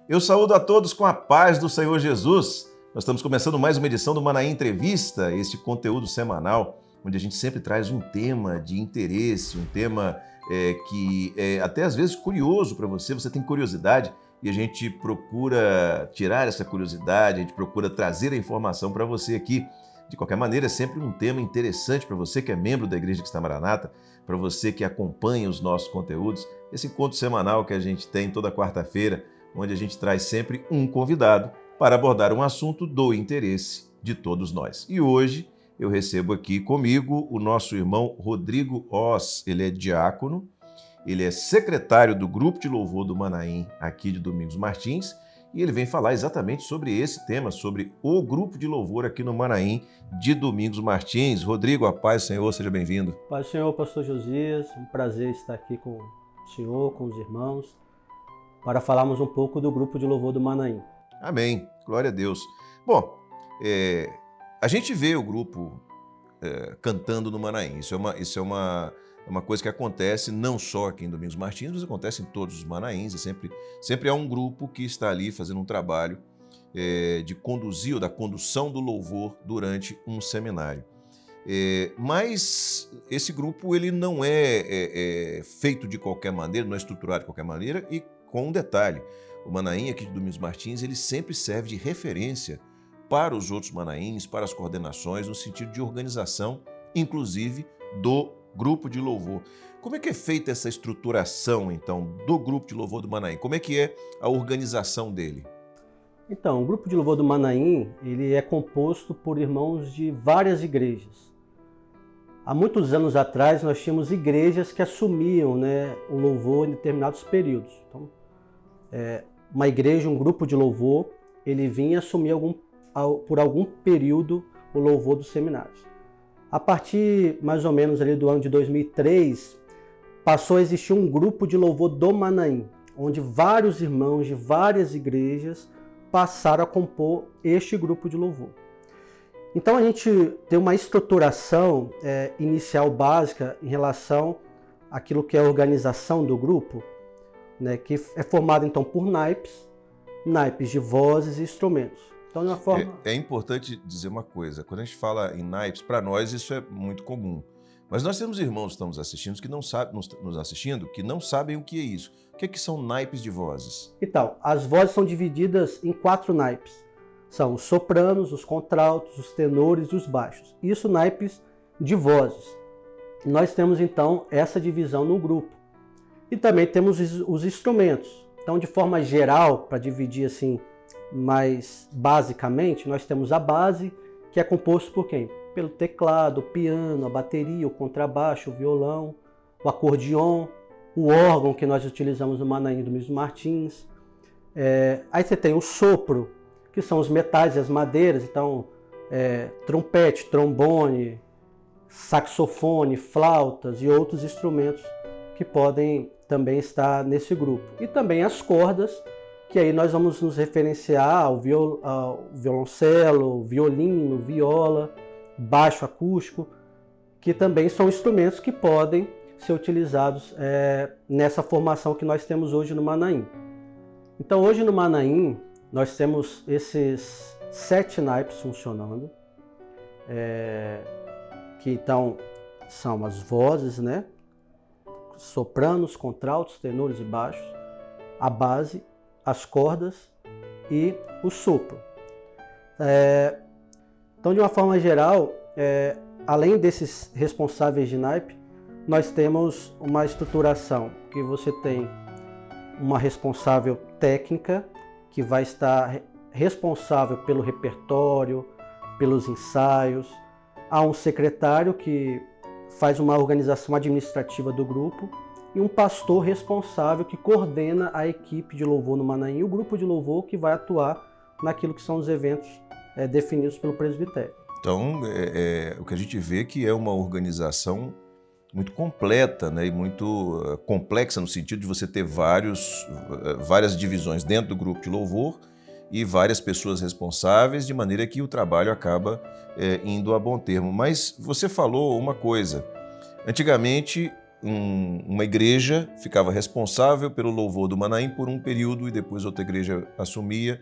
Eu saúdo a todos com a paz do Senhor Jesus. Nós estamos começando mais uma edição do Manaim Entrevista, este conteúdo semanal, onde a gente sempre traz um tema de interesse, um tema que é até às vezes curioso para você, você tem curiosidade e a gente procura tirar essa curiosidade, a gente procura trazer a informação para você aqui. De qualquer maneira, é sempre um tema interessante para você que é membro da Igreja Cristã Maranata, para você que acompanha os nossos conteúdos, esse encontro semanal que a gente tem toda quarta-feira, onde a gente traz sempre um convidado para abordar um assunto do interesse de todos nós. E hoje eu recebo aqui comigo o nosso irmão Rodrigo Oz. Ele é diácono, ele é secretário do Grupo de Louvor do Manaim, aqui de Domingos Martins, e ele vem falar exatamente sobre esse tema, sobre o Grupo de Louvor aqui no Manaim de Domingos Martins. Rodrigo, a paz do Senhor, seja bem-vindo. Paz do Senhor, pastor Josias, um prazer estar aqui com o senhor, com os irmãos, para falarmos um pouco do Grupo de Louvor do Manaim. Amém, glória a Deus. Bom, a gente vê o grupo cantando no Manaim, isso é uma coisa que acontece não só aqui em Domingos Martins, mas acontece em todos os Manaíns, sempre há um grupo que está ali fazendo um trabalho de conduzir, ou da condução do louvor durante um seminário. Mas esse grupo ele não é feito de qualquer maneira, não é estruturado de qualquer maneira, e com um detalhe, o Manaim aqui de Domingos Martins, ele sempre serve de referência para os outros Manaíns, para as coordenações, no sentido de organização, inclusive do grupo de louvor. Como é que é feita essa estruturação, então, do grupo de louvor do Manaim? Como é que é a organização dele? Então, o Grupo de Louvor do Manaim, ele é composto por irmãos de várias igrejas. Há muitos anos atrás, nós tínhamos igrejas que assumiam, o louvor em determinados períodos. Então, uma igreja, um grupo de louvor, ele vinha assumir por algum período o louvor dos seminários. A partir, mais ou menos, ali do ano de 2003, passou a existir um grupo de louvor do Manaim, onde vários irmãos de várias igrejas passaram a compor este grupo de louvor. Então a gente tem uma estruturação inicial básica em relação àquilo que é a organização do grupo, que é formado então por naipes de vozes e instrumentos. Então, de uma forma... É importante dizer uma coisa, quando a gente fala em naipes, para nós isso é muito comum. Mas nós temos irmãos que estão nos assistindo que não sabem o que é isso. O que são naipes de vozes? Então, as vozes são divididas em 4 naipes. São os sopranos, os contraltos, os tenores e os baixos. Isso naipes de vozes. Nós temos então essa divisão no grupo. E também temos os instrumentos. Então, de forma geral, para dividir assim mais basicamente, nós temos a base, que é composto por quem? Pelo teclado, o piano, a bateria, o contrabaixo, o violão, o acordeon, o órgão que nós utilizamos no Manaim do Domingos Martins. Aí você tem o sopro, que são os metais e as madeiras, então trompete, trombone, saxofone, flautas e outros instrumentos que podem também estar nesse grupo. E também as cordas, que aí nós vamos nos referenciar ao violoncelo, violino, viola, baixo acústico, que também são instrumentos que podem ser utilizados nessa formação que nós temos hoje no Manaim. Então hoje no Manaim nós temos esses 7 naipes funcionando, que então são as vozes, sopranos, contraltos, tenores e baixos, a base, as cordas e o sopro. Então, de uma forma geral, além desses responsáveis de naipe, nós temos uma estruturação que você tem uma responsável técnica, que vai estar responsável pelo repertório, pelos ensaios. Há um secretário que faz uma organização administrativa do grupo e um pastor responsável que coordena a equipe de louvor no Manaim e o grupo de louvor que vai atuar naquilo que são os eventos definidos pelo presbitério. Então, o que a gente vê que é uma organização muito completa, e muito complexa no sentido de você ter várias divisões dentro do grupo de louvor e várias pessoas responsáveis, de maneira que o trabalho acaba indo a bom termo. Mas você falou uma coisa, antigamente uma igreja ficava responsável pelo louvor do Manaim por um período e depois outra igreja assumia.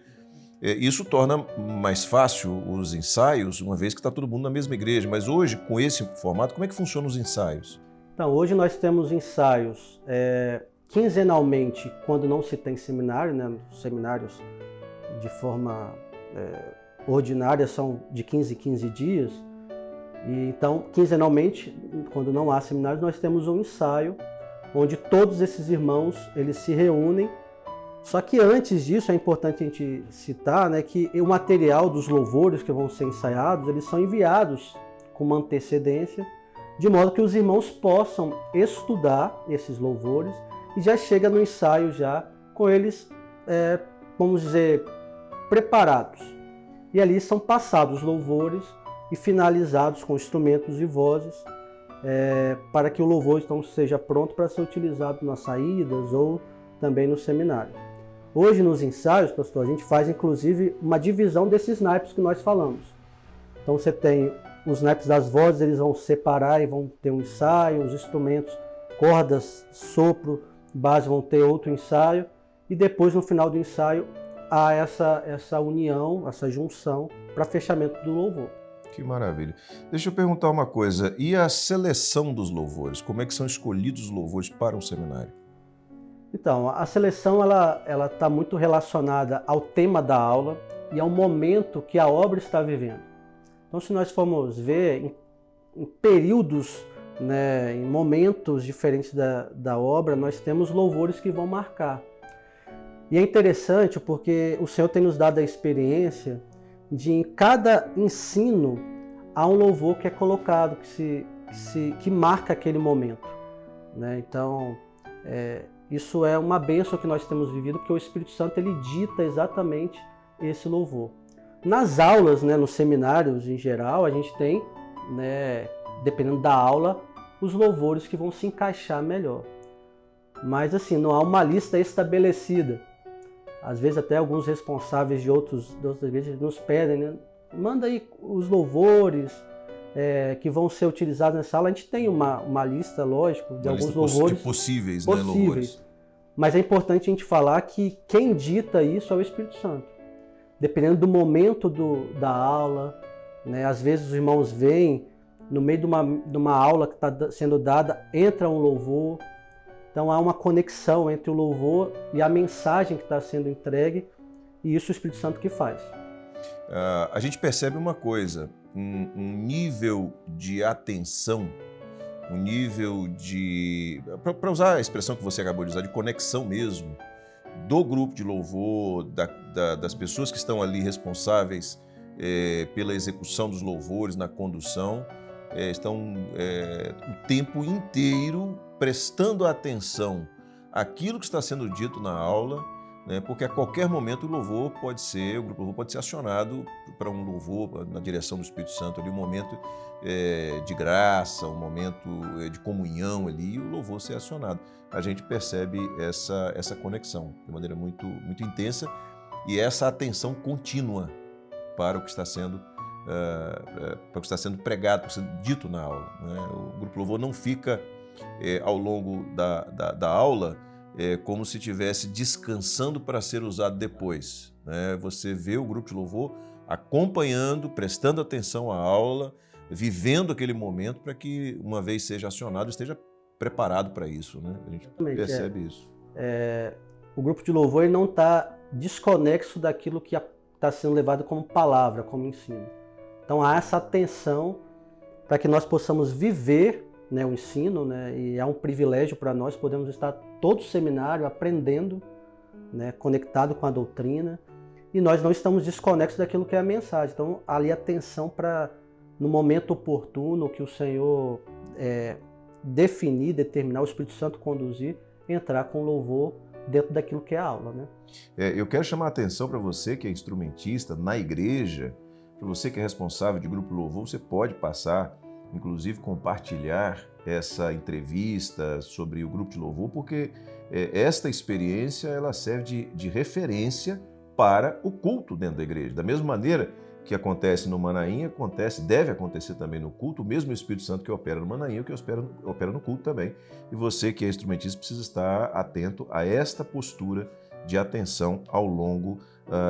Isso torna mais fácil os ensaios, uma vez que está todo mundo na mesma igreja. Mas hoje, com esse formato, como é que funcionam os ensaios? Então, hoje nós temos ensaios quinzenalmente, quando não se tem seminário, né? Os seminários de forma ordinária são de 15 em 15 dias. E, então, quinzenalmente, quando não há seminários, nós temos um ensaio onde todos esses irmãos eles se reúnem. Só que antes disso é importante a gente citar, né, que o material dos louvores que vão ser ensaiados, eles são enviados com uma antecedência, de modo que os irmãos possam estudar esses louvores e já chega no ensaio já com eles, vamos dizer, preparados. E ali são passados os louvores e finalizados com instrumentos e vozes, para que o louvor então seja pronto para ser utilizado nas saídas ou também no seminário. Hoje nos ensaios, pastor, a gente faz inclusive uma divisão desses naipes que nós falamos. Então você tem os naipes das vozes, eles vão separar e vão ter um ensaio, os instrumentos, cordas, sopro, base vão ter outro ensaio, e depois no final do ensaio há essa união, essa junção para fechamento do louvor. Que maravilha. Deixa eu perguntar uma coisa, e a seleção dos louvores? Como é que são escolhidos os louvores para um seminário? Então, a seleção ela está muito relacionada ao tema da aula e ao momento que a obra está vivendo. Então, se nós formos ver em períodos, né, em momentos diferentes da obra, nós temos louvores que vão marcar. E é interessante porque o Senhor tem nos dado a experiência de em cada ensino há um louvor que é colocado, que marca aquele momento, né? Então, isso é uma bênção que nós temos vivido, porque o Espírito Santo ele dita exatamente esse louvor. Nas aulas, né, nos seminários em geral, a gente tem, né, dependendo da aula, os louvores que vão se encaixar melhor. Mas assim, não há uma lista estabelecida. Às vezes até alguns responsáveis de outras igrejas nos pedem, né, manda aí os louvores que vão ser utilizados nessa aula. A gente tem uma lista, lógico, de alguns louvores possíveis, né, louvores. Mas é importante a gente falar que quem dita isso é o Espírito Santo. Dependendo do momento da aula, né, às vezes os irmãos veem, no meio de uma aula que está sendo dada, entra um louvor. Então há uma conexão entre o louvor e a mensagem que está sendo entregue, e isso é o Espírito Santo que faz. A gente percebe uma coisa, um nível de atenção, um nível de, para usar a expressão que você acabou de usar, de conexão mesmo, do grupo de louvor, das pessoas que estão ali responsáveis pela execução dos louvores, na condução, estão o tempo inteiro prestando atenção àquilo que está sendo dito na aula, né, porque a qualquer momento o grupo louvor pode ser acionado para um louvor na direção do Espírito Santo, ali, um momento de graça, um momento de comunhão ali, e o louvor ser acionado. A gente percebe essa conexão de maneira muito, muito intensa e essa atenção contínua para o que está sendo pregado, para o que está sendo dito na aula, né? O grupo louvor não fica ao longo da aula como se estivesse descansando para ser usado depois, né? Você vê o grupo de louvor acompanhando, prestando atenção à aula, vivendo aquele momento para que, uma vez seja acionado, esteja preparado para isso, né? A gente percebe isso. O grupo de louvor ele não está desconexo daquilo que está sendo levado como palavra, como ensino. Então há essa atenção para que nós possamos viver, né, o ensino, né, e é um privilégio para nós, podemos estar todo o seminário aprendendo, né, conectado com a doutrina, e nós não estamos desconexos daquilo que é a mensagem. Então ali a atenção para, no momento oportuno, que o Senhor definir, determinar, o Espírito Santo conduzir, entrar com louvor dentro daquilo que é a aula, né? Eu quero chamar a atenção para você que é instrumentista na igreja, para você que é responsável de grupo louvor, você pode passar, inclusive compartilhar essa entrevista sobre o grupo de louvor, porque esta experiência ela serve de referência para o culto dentro da igreja. Da mesma maneira que acontece no Manaim deve acontecer também no culto, o mesmo Espírito Santo que opera no Manaim, o que opera no culto também. E você que é instrumentista precisa estar atento a esta postura de atenção ao longo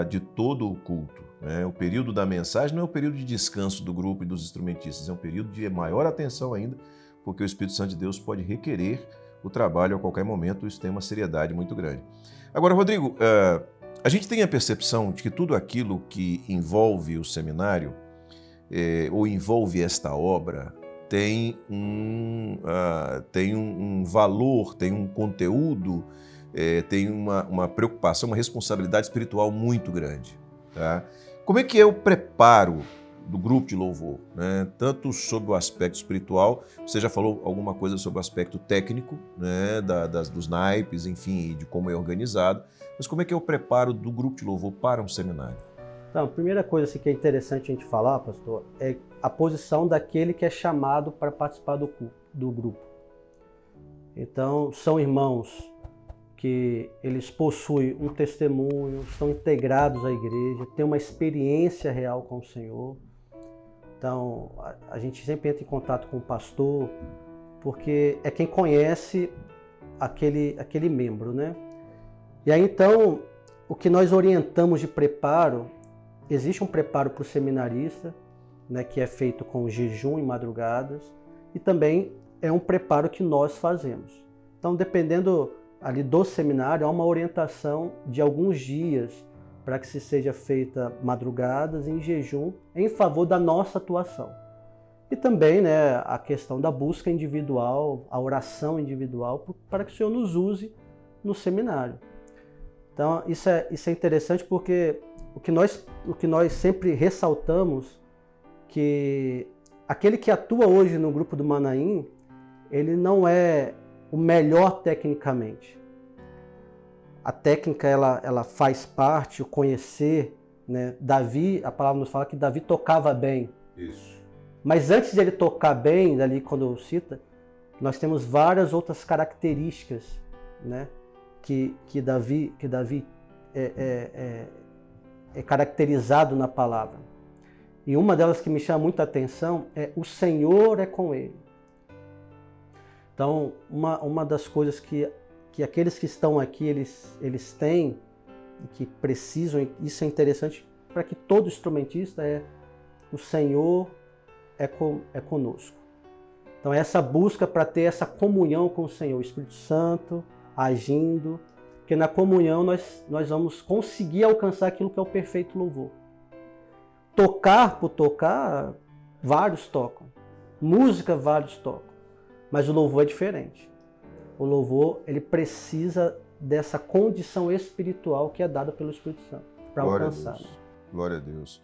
de todo o culto, né? O período da mensagem não é o período de descanso do grupo e dos instrumentistas, é um período de maior atenção ainda, porque o Espírito Santo de Deus pode requerer o trabalho a qualquer momento, isso tem uma seriedade muito grande. Agora, Rodrigo, a gente tem a percepção de que tudo aquilo que envolve o seminário, ou envolve esta obra, tem um valor, tem um conteúdo, tem uma preocupação, uma responsabilidade espiritual muito grande. Tá? Como é que é o preparo do grupo de louvor, né? Tanto sobre o aspecto espiritual, você já falou alguma coisa sobre o aspecto técnico, né? Dos naipes, enfim, de como é organizado, mas como é que é o preparo do grupo de louvor para um seminário? Então, a primeira coisa assim, que é interessante a gente falar, pastor, é a posição daquele que é chamado para participar do grupo. Então, são irmãos que eles possuem um testemunho, estão integrados à igreja, têm uma experiência real com o Senhor. Então, a gente sempre entra em contato com o pastor, porque é quem conhece aquele membro, né? E aí, então, o que nós orientamos de preparo, existe um preparo para o seminarista, né, que é feito com jejum e madrugadas, e também é um preparo que nós fazemos. Então, dependendo ali do seminário, há uma orientação de alguns dias para que se seja feita madrugadas em jejum em favor da nossa atuação. E também, né, a questão da busca individual, a oração individual, para que o Senhor nos use no seminário. Então, isso é interessante porque o que nós sempre ressaltamos, que aquele que atua hoje no grupo do Manaim, ele não é o melhor tecnicamente. A técnica, ela faz parte, o conhecer, né? Davi, a palavra nos fala que Davi tocava bem. Isso. Mas antes de ele tocar bem, ali quando cita, nós temos várias outras características, né? que Davi é caracterizado na palavra. E uma delas que me chama muita atenção é o Senhor é com ele. Então, uma das coisas que aqueles que estão aqui, eles têm, e que precisam, isso é interessante para que todo instrumentista o Senhor é conosco. Então, essa busca para ter essa comunhão com o Senhor, o Espírito Santo agindo, porque na comunhão nós vamos conseguir alcançar aquilo que é o perfeito louvor. Tocar por tocar, vários tocam. Música, vários tocam. Mas o louvor é diferente. O louvor, ele precisa dessa condição espiritual que é dada pelo Espírito Santo para alcançar. Glória a Deus.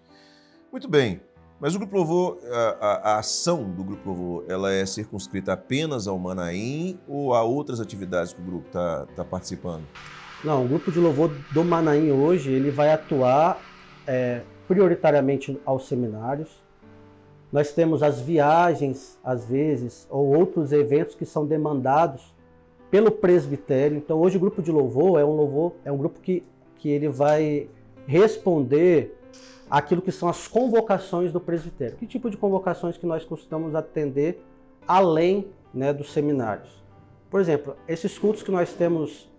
Muito bem. Mas o Grupo Louvor, a ação do Grupo Louvor, ela é circunscrita apenas ao Manaim ou a outras atividades que o grupo está participando? Não, o Grupo de Louvor do Manaim hoje, ele vai atuar prioritariamente aos seminários. Nós temos as viagens, às vezes, ou outros eventos que são demandados pelo presbitério. Então, hoje o Grupo de Louvor é um grupo que ele vai responder aquilo que são as convocações do presbitério. Que tipo de convocações que nós costumamos atender além, né, dos seminários? Por exemplo, esses cultos que nós temos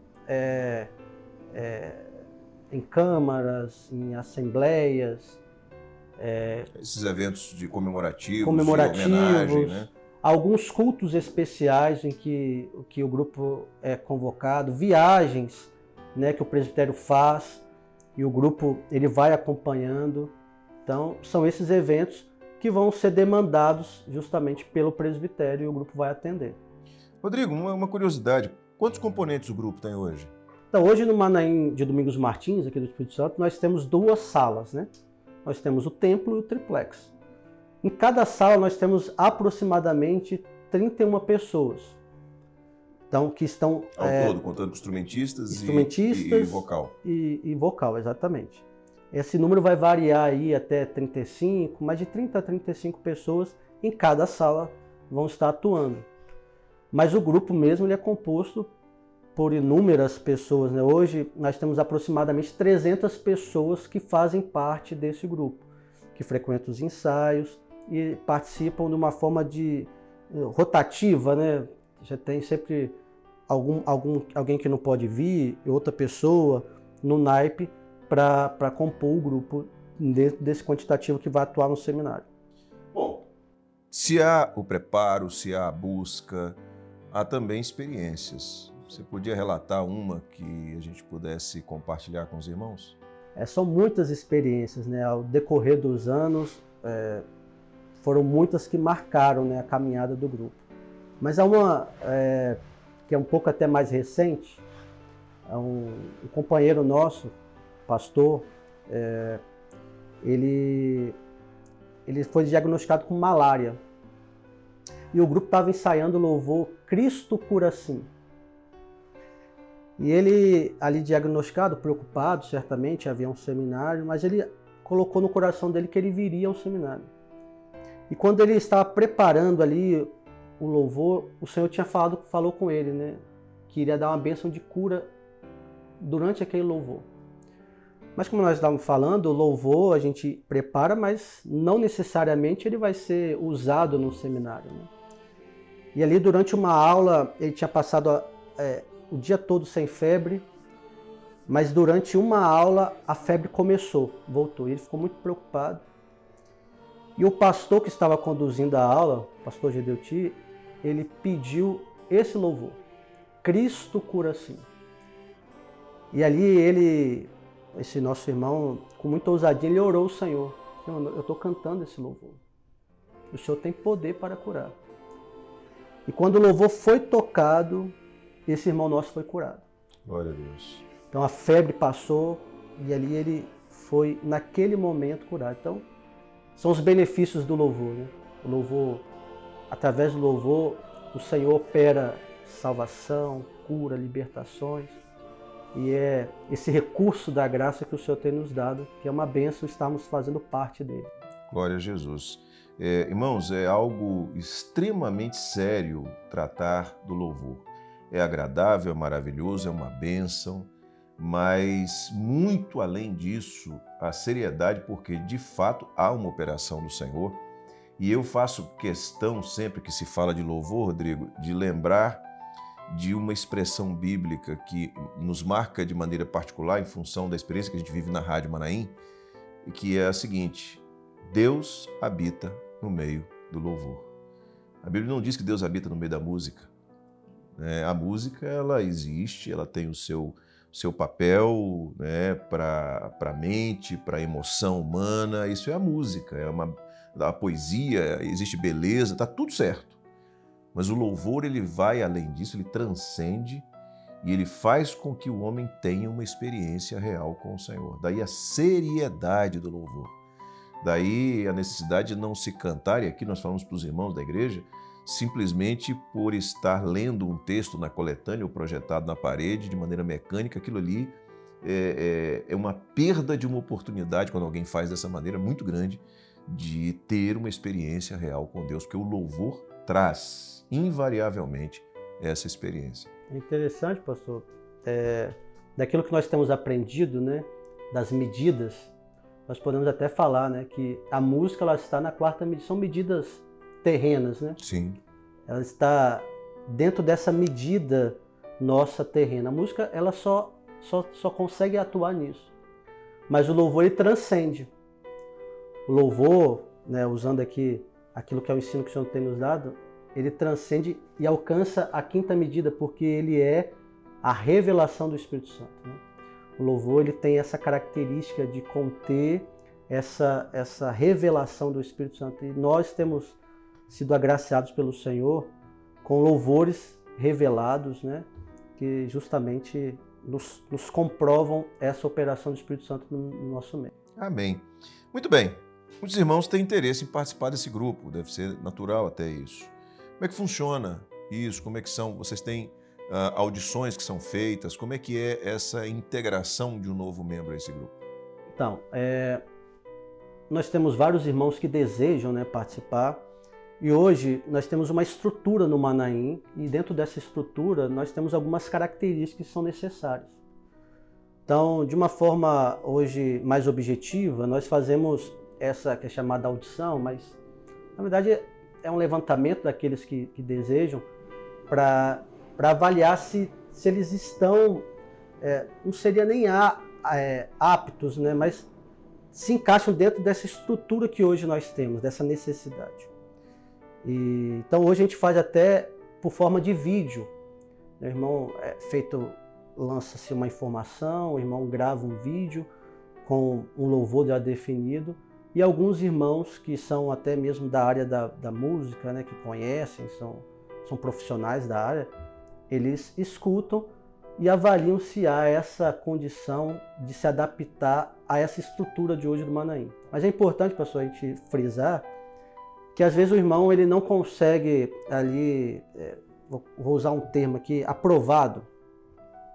em câmaras, em assembleias, esses eventos de comemorativos, de comemorativos, homenagem, né? Alguns cultos especiais em que o grupo é convocado, viagens, né, que o presbitério faz e o grupo ele vai acompanhando. Então, são esses eventos que vão ser demandados justamente pelo presbitério e o grupo vai atender. Rodrigo, uma curiosidade, quantos componentes o grupo tem hoje? Então, hoje no Manaim de Domingos Martins, aqui do Espírito Santo, nós temos 2 salas, né? Nós temos o templo e o triplex. Em cada sala nós temos aproximadamente 31 pessoas. Então, que estão... Ao todo, contando instrumentistas e vocal. E vocal, exatamente. Esse número vai variar aí até 35, mais de 30 a 35 pessoas em cada sala vão estar atuando. Mas o grupo mesmo ele é composto por inúmeras pessoas, né? Hoje nós temos aproximadamente 300 pessoas que fazem parte desse grupo, que frequentam os ensaios e participam de uma forma de rotativa, né? Já tem sempre alguém que não pode vir, outra pessoa no naipe para compor o grupo desse quantitativo que vai atuar no seminário. Bom, se há o preparo, se há a busca, há também experiências. Você podia relatar uma que a gente pudesse compartilhar com os irmãos? São muitas experiências, né? Ao decorrer dos anos, foram muitas que marcaram, né, a caminhada do grupo. Mas há uma que é um pouco até mais recente. Um companheiro nosso, pastor, ele foi diagnosticado com malária. E o grupo estava ensaiando o louvor Cristo Cura Sim. E ele, ali diagnosticado, preocupado, certamente, havia um seminário, mas ele colocou no coração dele que ele viria ao seminário. E quando ele estava preparando ali o louvor, o Senhor falou com ele, né, que iria dar uma bênção de cura durante aquele louvor. Mas como nós estávamos falando, o louvor a gente prepara, mas não necessariamente ele vai ser usado no seminário, né? E ali durante uma aula, ele tinha passado o dia todo sem febre, mas durante uma aula a febre voltou. Ele ficou muito preocupado. E o pastor que estava conduzindo a aula, o pastor Gedeuti, ele pediu esse louvor, Cristo Cura Sim. E ali esse nosso irmão, com muita ousadia, ele orou ao Senhor. Senhor, eu estou cantando esse louvor. O Senhor tem poder para curar. E quando o louvor foi tocado, esse irmão nosso foi curado. Glória a Deus. Então a febre passou e ali ele foi, naquele momento, curado. Então, são os benefícios do louvor, né? O louvor, através do louvor, o Senhor opera salvação, cura, libertações. E é esse recurso da graça que o Senhor tem nos dado, que é uma bênção estarmos fazendo parte dele. Glória a Jesus. Irmãos, é algo extremamente sério tratar do louvor. É agradável, é maravilhoso, é uma bênção, mas muito além disso, a seriedade, porque de fato há uma operação do Senhor. E eu faço questão, sempre que se fala de louvor, Rodrigo, de lembrar de uma expressão bíblica que nos marca de maneira particular em função da experiência que a gente vive na Rádio Manaim, que é a seguinte: Deus habita no meio do louvor. A Bíblia não diz que Deus habita no meio da música. A música, ela existe, ela tem o seu papel, né, para a mente, para a emoção humana. Isso é a música, a poesia, existe beleza, está tudo certo. Mas o louvor, ele vai além disso, ele transcende e ele faz com que o homem tenha uma experiência real com o Senhor. Daí a seriedade do louvor. Daí a necessidade de não se cantar, e aqui nós falamos para os irmãos da igreja, simplesmente por estar lendo um texto na coletânea ou projetado na parede de maneira mecânica. Aquilo ali é uma perda de uma oportunidade, quando alguém faz dessa maneira, muito grande, de ter uma experiência real com Deus, porque o louvor traz, invariavelmente, essa experiência. É interessante, pastor, daquilo que nós temos aprendido, né, das medidas, nós podemos até falar, né, que a música ela está na quarta medida, são medidas terrenas, né? Sim. Ela está dentro dessa medida nossa terrena. A música ela só consegue atuar nisso, mas o louvor ele transcende. O louvor, né, usando aqui aquilo que é o ensino que o Senhor tem nos dado, ele transcende e alcança a quinta medida, porque ele é a revelação do Espírito Santo, né? O louvor ele tem essa característica de conter essa revelação do Espírito Santo. E nós temos sido agraciados pelo Senhor com louvores revelados, né, que justamente nos comprovam essa operação do Espírito Santo no nosso meio. Amém. Muito bem. Muitos irmãos têm interesse em participar desse grupo, deve ser natural até isso. Como é que funciona isso? Como é que são? Vocês têm audições que são feitas? Como é que é essa integração de um novo membro a esse grupo? Então, nós temos vários irmãos que desejam, né, participar. E hoje nós temos uma estrutura no Manaim e dentro dessa estrutura nós temos algumas características que são necessárias. Então, de uma forma hoje mais objetiva, nós fazemos essa que é chamada audição, mas na verdade é um levantamento daqueles que desejam para avaliar se eles estão, não seria nem aptos, né, mas se encaixam dentro dessa estrutura que hoje nós temos, dessa necessidade. Então hoje a gente faz até por forma de vídeo. O irmão lança-se uma informação, o irmão grava um vídeo com um louvor já definido, e alguns irmãos que são até mesmo da área da música, né, que conhecem, são profissionais da área, eles escutam e avaliam se há essa condição de se adaptar a essa estrutura de hoje do Manaim. Mas é importante, pessoal, a gente frisar que às vezes o irmão ele não consegue ali, vou usar um termo aqui, aprovado.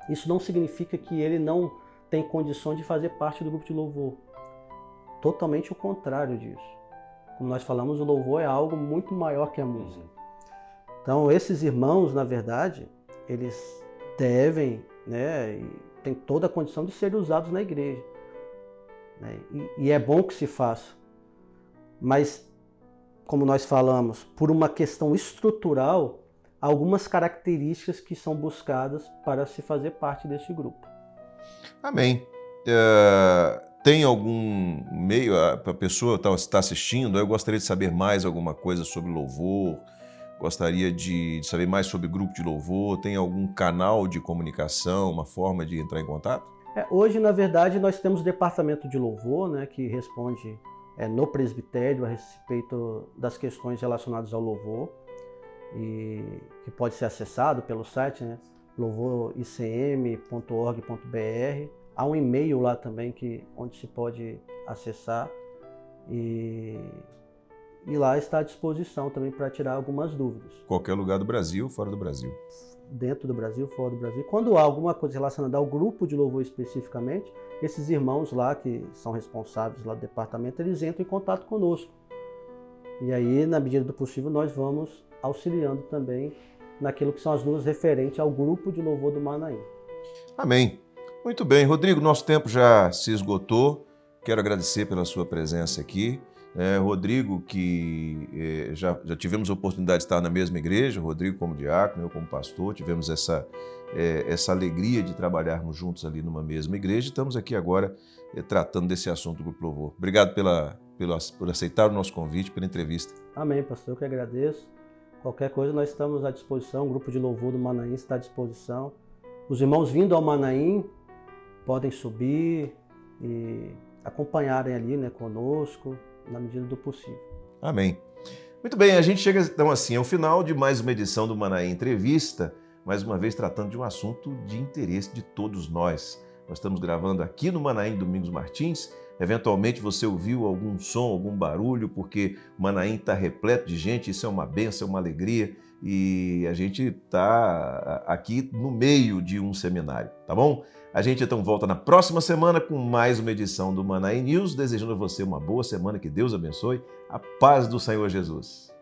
Isso não significa que ele não tem condições de fazer parte do grupo de louvor. Totalmente o contrário disso. Como nós falamos, o louvor é algo muito maior que a música. Então, esses irmãos, na verdade, eles devem, né, e tem toda a condição de serem usados na igreja. Né, e é bom que se faça. Mas, como nós falamos, por uma questão estrutural, algumas características que são buscadas para se fazer parte deste grupo. Amém. Tem algum meio, a pessoa está assistindo, eu gostaria de saber mais alguma coisa sobre louvor, gostaria de saber mais sobre grupo de louvor, tem algum canal de comunicação, uma forma de entrar em contato? Hoje, na verdade, nós temos o departamento de louvor, né, que responde no presbitério a respeito das questões relacionadas ao louvor, e que pode ser acessado pelo site, né, louvoricm.org.br. Há um e-mail lá também onde se pode acessar e lá está à disposição também para tirar algumas dúvidas. Qualquer lugar do Brasil, fora do Brasil? Dentro do Brasil, fora do Brasil. Quando há alguma coisa relacionada ao grupo de louvor especificamente, esses irmãos lá que são responsáveis lá do departamento, eles entram em contato conosco. E aí, na medida do possível, nós vamos auxiliando também naquilo que são as dúvidas referentes ao grupo de louvor do Manaim. Amém. Muito bem, Rodrigo, nosso tempo já se esgotou. Quero agradecer pela sua presença aqui. Rodrigo, que já tivemos a oportunidade de estar na mesma igreja, Rodrigo como diácono, eu como pastor, tivemos essa alegria de trabalharmos juntos ali numa mesma igreja. Estamos aqui agora tratando desse assunto do Grupo Louvor. Obrigado por aceitar o nosso convite, pela entrevista. Amém, pastor, eu que agradeço. Qualquer coisa nós estamos à disposição, o Grupo de Louvor do Manaim está à disposição. Os irmãos vindo ao Manaim podem subir e acompanharem ali, né, conosco, na medida do possível. Amém. Muito bem, a gente chega então assim ao final de mais uma edição do Manaim Entrevista, mais uma vez tratando de um assunto de interesse de todos nós. Nós estamos gravando aqui no Manaim Domingos Martins. Eventualmente você ouviu algum som, algum barulho, porque o Manaim está repleto de gente, isso é uma bênção, é uma alegria, e a gente está aqui no meio de um seminário, tá bom? A gente então volta na próxima semana com mais uma edição do Manaim News, desejando a você uma boa semana, que Deus abençoe, a paz do Senhor Jesus.